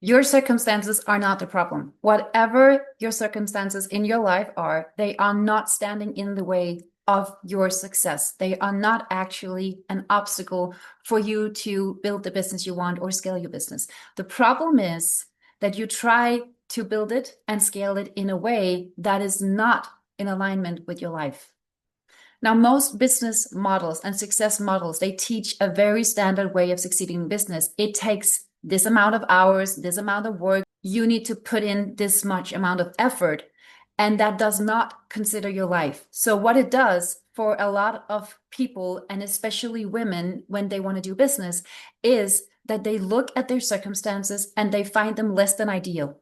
Your circumstances are not the problem. Whatever your circumstances in your life are, they are not standing in the way of your success. They are not actually an obstacle for you to build the business you want or scale your business. The problem is that you try to build it and scale it in a way that is not in alignment with your life. Now, most business models and success models, they teach a very standard way of succeeding in business. It takes this amount of hours, this amount of work. You need to put in this much amount of effort, and that does not consider your life. So what it does for a lot of people, and especially women, when they want to do business, is that they look at their circumstances and they find them less than ideal.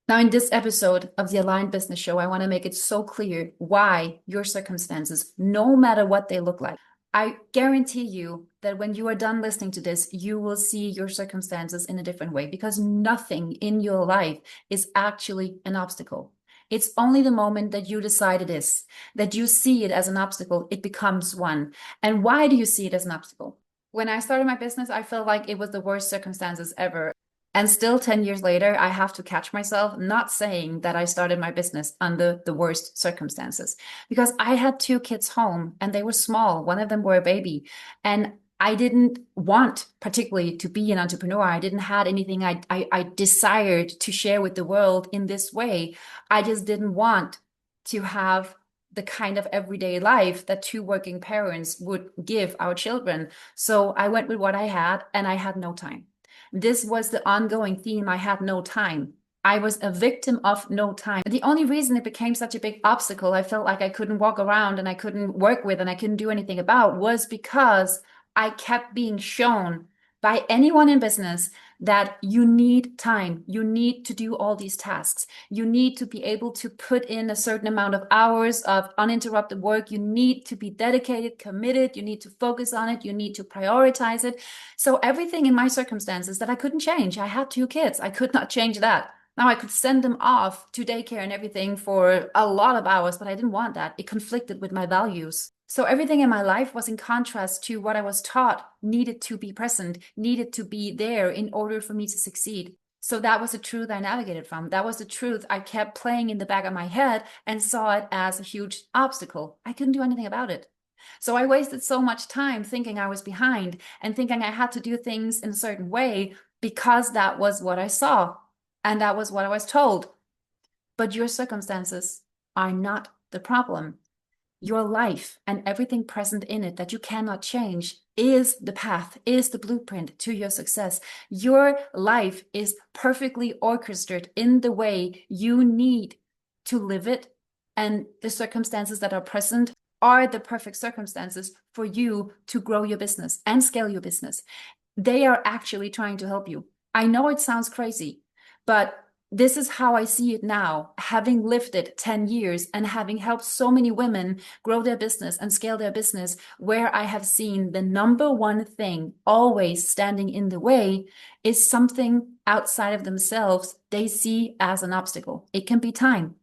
Now, in this episode of the Aligned Business Show, I want to make it so clear why your circumstances, no matter what they look like, I guarantee you that when you are done listening to this, you will see your circumstances in a different way because nothing in your life is actually an obstacle. It's only the moment that you decide it is, that you see it as an obstacle, it becomes one. And why do you see it as an obstacle? When I started my business, I felt like it was the worst circumstances ever. And still 10 years later, I have to catch myself not saying that I started my business under the worst circumstances because I had two kids home and they were small. One of them were a baby. And I didn't want particularly to be an entrepreneur. I didn't have anything I desired to share with the world in this way. I just didn't want to have the kind of everyday life that two working parents would give our children. So I went with what I had and I had no time. This was the ongoing theme. I had no time. I was a victim of no time. The only reason it became such a big obstacle, I felt like I couldn't walk around and I couldn't work with and I couldn't do anything about, was because I kept being shown by anyone in business that you need time. You need to do all these tasks. You need to be able to put in a certain amount of hours of uninterrupted work. You need to be dedicated, committed. You need to focus on it. You need to prioritize it. So everything in my circumstances that I couldn't change. I had two kids. I could not change that. Now I could send them off to daycare and everything for a lot of hours, but I didn't want that. It conflicted with my values. So everything in my life was in contrast to what I was taught needed to be present, needed to be there in order for me to succeed. So that was the truth I navigated from. That was the truth I kept playing in the back of my head and saw it as a huge obstacle. I couldn't do anything about it. So I wasted so much time thinking I was behind and thinking I had to do things in a certain way because that was what I saw and that was what I was told. But your circumstances are not the problem. Your life and everything present in it that you cannot change is the path, is the blueprint to your success. Your life is perfectly orchestrated in the way you need to live it, and the circumstances that are present are the perfect circumstances for you to grow your business and scale your business. They are actually trying to help you. I know it sounds crazy, but this is how I see it now, having lived it 10 years and having helped so many women grow their business and scale their business, where I have seen the number one thing always standing in the way is something outside of themselves they see as an obstacle. It can be time.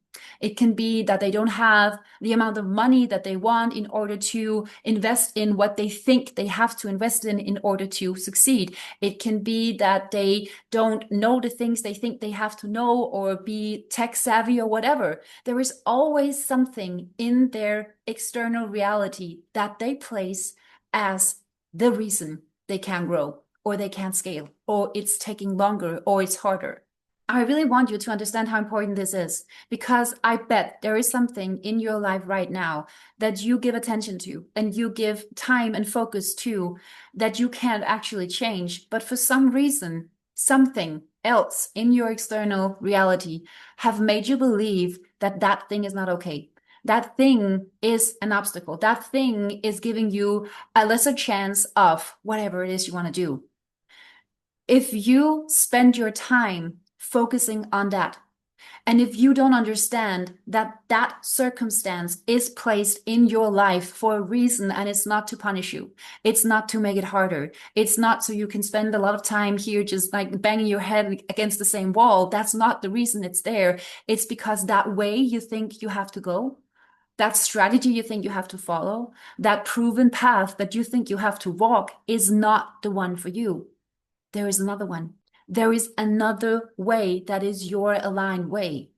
It can be that they don't have the amount of money that they want in order to invest in what they think they have to invest in order to succeed. It can be that they don't know the things they think they have to know or be tech savvy or whatever. There is always something in their external reality that they place as the reason they can't grow or they can't scale or it's taking longer or it's harder. I really want you to understand how important this is because I bet there is something in your life right now that you give attention to and you give time and focus to that you can't actually change. But for some reason, something else in your external reality have made you believe that that thing is not okay. That thing is an obstacle. That thing is giving you a lesser chance of whatever it is you want to do. If you spend your time focusing on that, and if you don't understand that that circumstance is placed in your life for a reason and it's not to punish you, it's not to make it harder, it's not so you can spend a lot of time here just like banging your head against the same wall. That's not the reason it's there. It's because that way you think you have to go, that strategy you think you have to follow, that proven path that you think you have to walk is not the one for you. There is another one. There is another way that is your aligned way.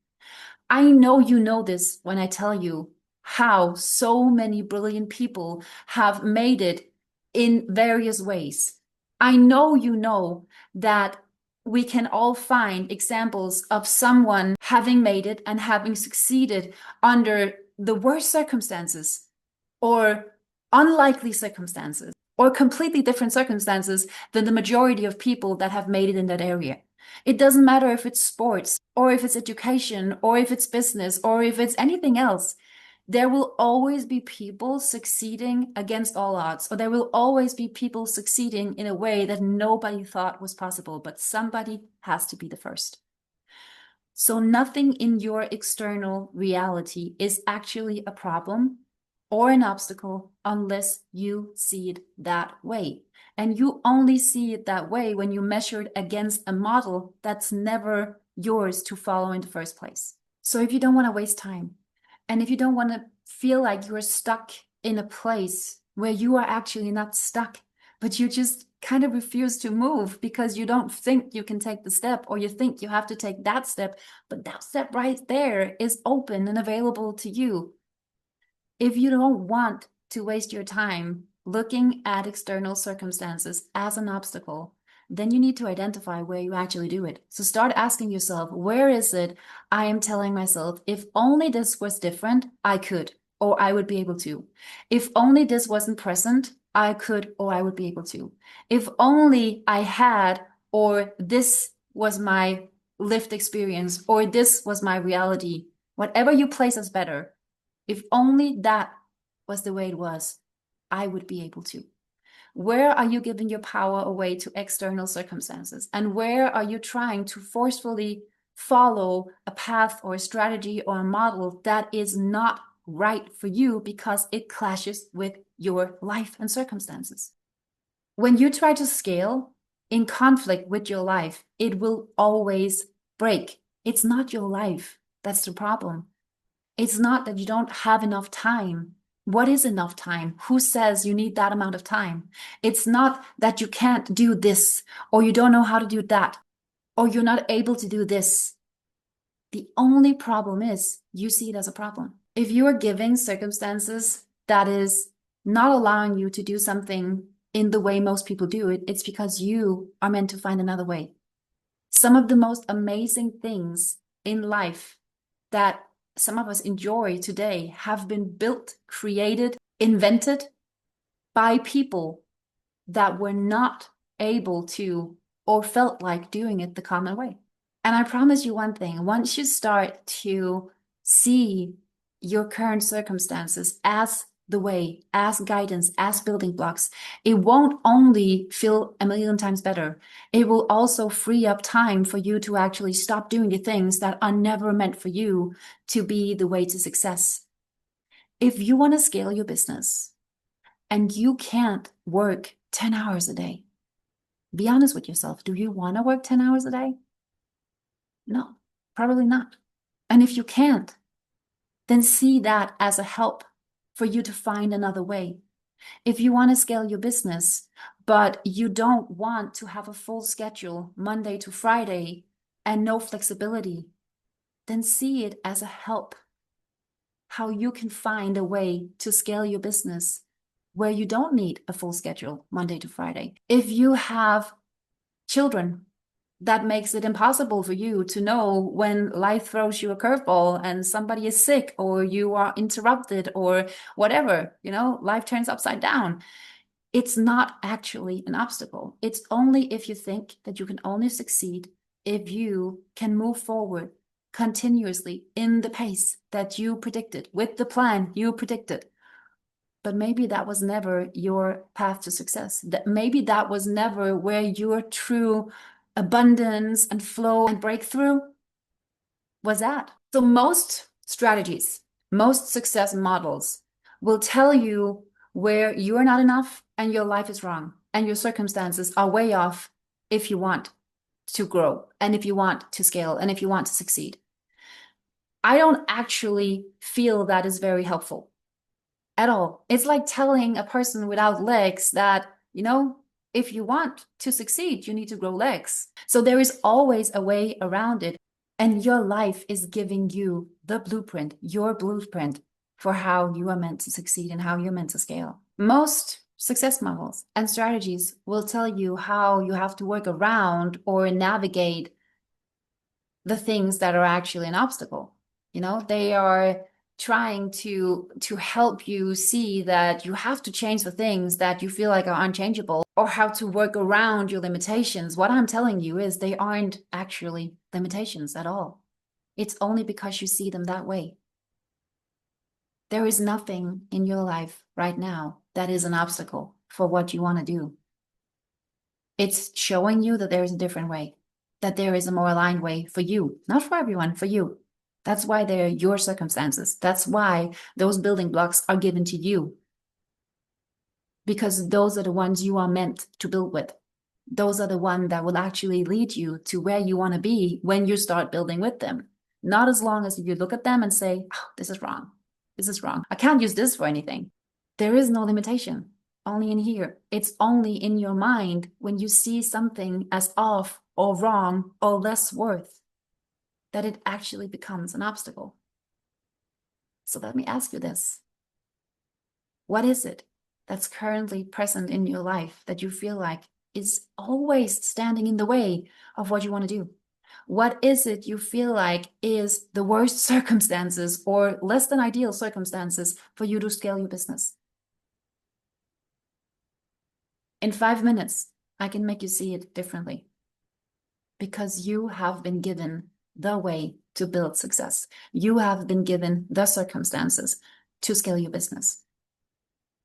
I know you know this when I tell you how so many brilliant people have made it in various ways. I know you know that we can all find examples of someone having made it and having succeeded under the worst circumstances or unlikely circumstances or completely different circumstances than the majority of people that have made it in that area. It doesn't matter if it's sports or if it's education or if it's business or if it's anything else. There will always be people succeeding against all odds, or there will always be people succeeding in a way that nobody thought was possible, but somebody has to be the first. So nothing in your external reality is actually a problem or an obstacle unless you see it that way. And you only see it that way when you measure it against a model that's never yours to follow in the first place. So if you don't want to waste time, and if you don't want to feel like you're stuck in a place where you are actually not stuck, but you just kind of refuse to move because you don't think you can take the step, or you think you have to take that step, but that step right there is open and available to you. If you don't want to waste your time looking at external circumstances as an obstacle, then you need to identify where you actually do it. So start asking yourself, where is it I am telling myself, if only this was different, I could, or I would be able to. If only this wasn't present, I could, or I would be able to. If only I had, or this was my lived experience, or this was my reality, whatever you place as better, if only that was the way it was, I would be able to. Where are you giving your power away to external circumstances? And where are you trying to forcefully follow a path or a strategy or a model that is not right for you because it clashes with your life and circumstances? When you try to scale in conflict with your life, it will always break. It's not your life that's the problem. It's not that you don't have enough time. What is enough time? Who says you need that amount of time? It's not that you can't do this, or you don't know how to do that, or you're not able to do this. The only problem is you see it as a problem. If you are giving circumstances that is not allowing you to do something in the way most people do it, it's because you are meant to find another way. Some of the most amazing things in life that some of us enjoy today have been built, created, invented by people that were not able to or felt like doing it the common way. And I promise you one thing, once you start to see your current circumstances as the way, as guidance, as building blocks, it won't only feel a million times better. It will also free up time for you to actually stop doing the things that are never meant for you to be the way to success. If you want to scale your business and you can't work 10 hours a day, be honest with yourself. Do you want to work 10 hours a day? No, probably not. And if you can't, then see that as a help for you to find another way. If you want to scale your business, but you don't want to have a full schedule Monday to Friday and no flexibility, then see it as a help, how you can find a way to scale your business where you don't need a full schedule Monday to Friday. If you have children, that makes it impossible for you to know when life throws you a curveball and somebody is sick or you are interrupted or whatever, life turns upside down. It's not actually an obstacle. It's only if you think that you can only succeed if you can move forward continuously in the pace that you predicted, with the plan you predicted. But maybe that was never your path to success. That maybe that was never where your true abundance and flow and breakthrough was at. So most strategies, most success models will tell you where you're not enough and your life is wrong and your circumstances are way off if you want to grow and if you want to scale and if you want to succeed. I don't actually feel that is very helpful at all. It's like telling a person without legs that, if you want to succeed, you need to grow legs. So there is always a way around it. And your life is giving you the blueprint, your blueprint for how you are meant to succeed and how you're meant to scale. Most success models and strategies will tell you how you have to work around or navigate the things that are actually an obstacle. You know, they are trying to help you see that you have to change the things that you feel like are unchangeable, or how to work around your limitations. What I'm telling you is they aren't actually limitations at all. It's only because you see them that way. There is nothing in your life right now that is an obstacle for what you want to do. It's showing you that there is a different way, that there is a more aligned way for you, not for everyone, for you. That's why they're your circumstances. That's why those building blocks are given to you, because those are the ones you are meant to build with. Those are the ones that will actually lead you to where you want to be when you start building with them. Not as long as you look at them and say, oh, this is wrong. This is wrong. I can't use this for anything. There is no limitation, only in here. It's only in your mind when you see something as off or wrong or less worth that it actually becomes an obstacle. So let me ask you this. What is it that's currently present in your life that you feel like is always standing in the way of what you want to do? What is it you feel like is the worst circumstances or less than ideal circumstances for you to scale your business? In 5 minutes, I can make you see it differently, because you have been given the way to build success. You have been given the circumstances to scale your business.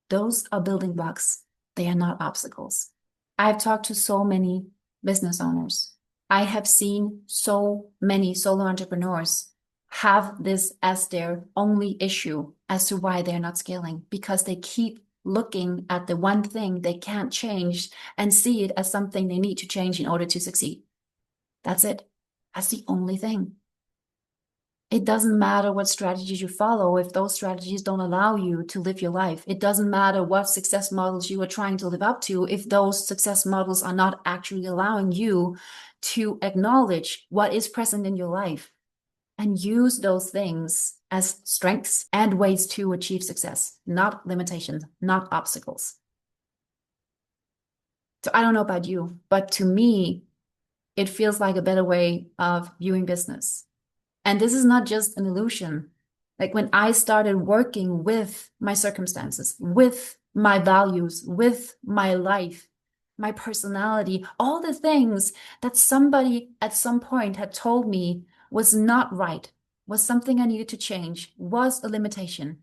Those are building blocks. They are not obstacles. I've talked to so many business owners. I have seen so many solo entrepreneurs have this as their only issue as to why they're not scaling, because they keep looking at the one thing they can't change and see it as something they need to change in order to succeed. That's it. That's the only thing. It doesn't matter what strategies you follow if those strategies don't allow you to live your life. It doesn't matter what success models you are trying to live up to if those success models are not actually allowing you to acknowledge what is present in your life and use those things as strengths and ways to achieve success, not limitations, not obstacles. So I don't know about you, but to me, it feels like a better way of viewing business. And this is not just an illusion. Like when I started working with my circumstances, with my values, with my life, my personality, all the things that somebody at some point had told me was not right, was something I needed to change, was a limitation,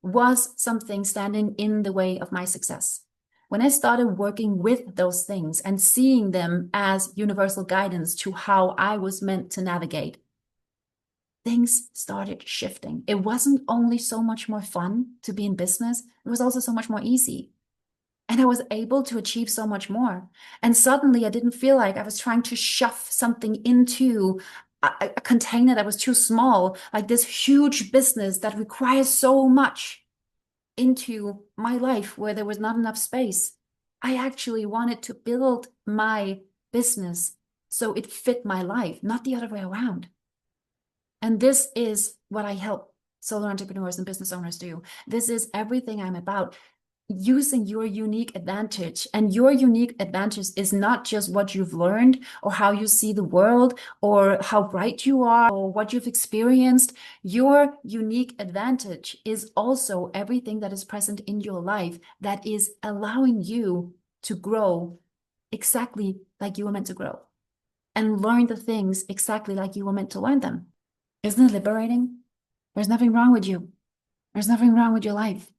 was something standing in the way of my success. When I started working with those things and seeing them as universal guidance to how I was meant to navigate, things started shifting. It wasn't only so much more fun to be in business, it was also so much more easy. And I was able to achieve so much more. And suddenly I didn't feel like I was trying to shove something into a container that was too small, like this huge business that requires so much into my life where there was not enough space. I actually wanted to build my business so it fit my life, not the other way around. And this is what I help solo entrepreneurs and business owners do. This is everything I'm about, using your unique advantage. And your unique advantage is not just what you've learned or how you see the world or how bright you are or what you've experienced. Your unique advantage is also everything that is present in your life that is allowing you to grow exactly like you were meant to grow and learn the things exactly like you were meant to learn them. Isn't it liberating? There's nothing wrong with you. There's nothing wrong with your life.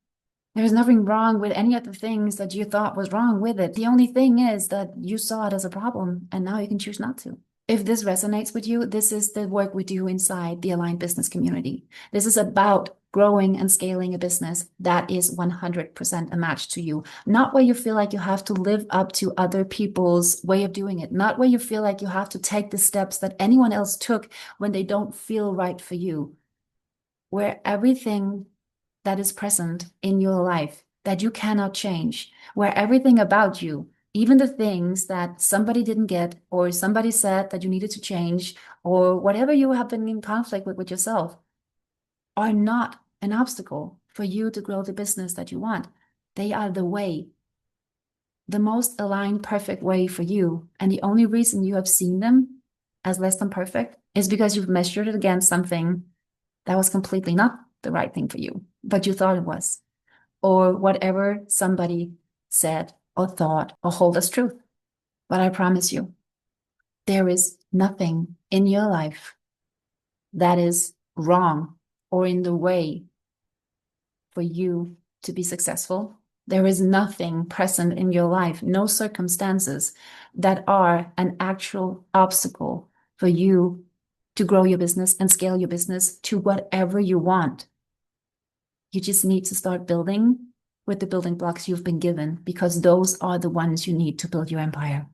There's nothing wrong with any of the things that you thought was wrong with it. The only thing is that you saw it as a problem and now you can choose not to. If this resonates with you, this is the work we do inside the Aligned Business community. This is about growing and scaling a business that is 100% a match to you. Not where you feel like you have to live up to other people's way of doing it. Not where you feel like you have to take the steps that anyone else took when they don't feel right for you. Where everything that is present in your life that you cannot change, where everything about you even the things that somebody didn't get, or somebody said that you needed to change, or whatever you have been in conflict with yourself, are not an obstacle for you to grow the business that you want. They are the way, the most aligned, perfect way for you. And the only reason you have seen them as less than perfect is because you've measured it against something that was completely not the right thing for you, but you thought it was, or whatever somebody said or thought or hold as truth. But I promise you, there is nothing in your life that is wrong or in the way for you to be successful. There is nothing present in your life, no circumstances that are an actual obstacle for you to grow your business and scale your business to whatever you want. You just need to start building with the building blocks you've been given, because those are the ones you need to build your empire.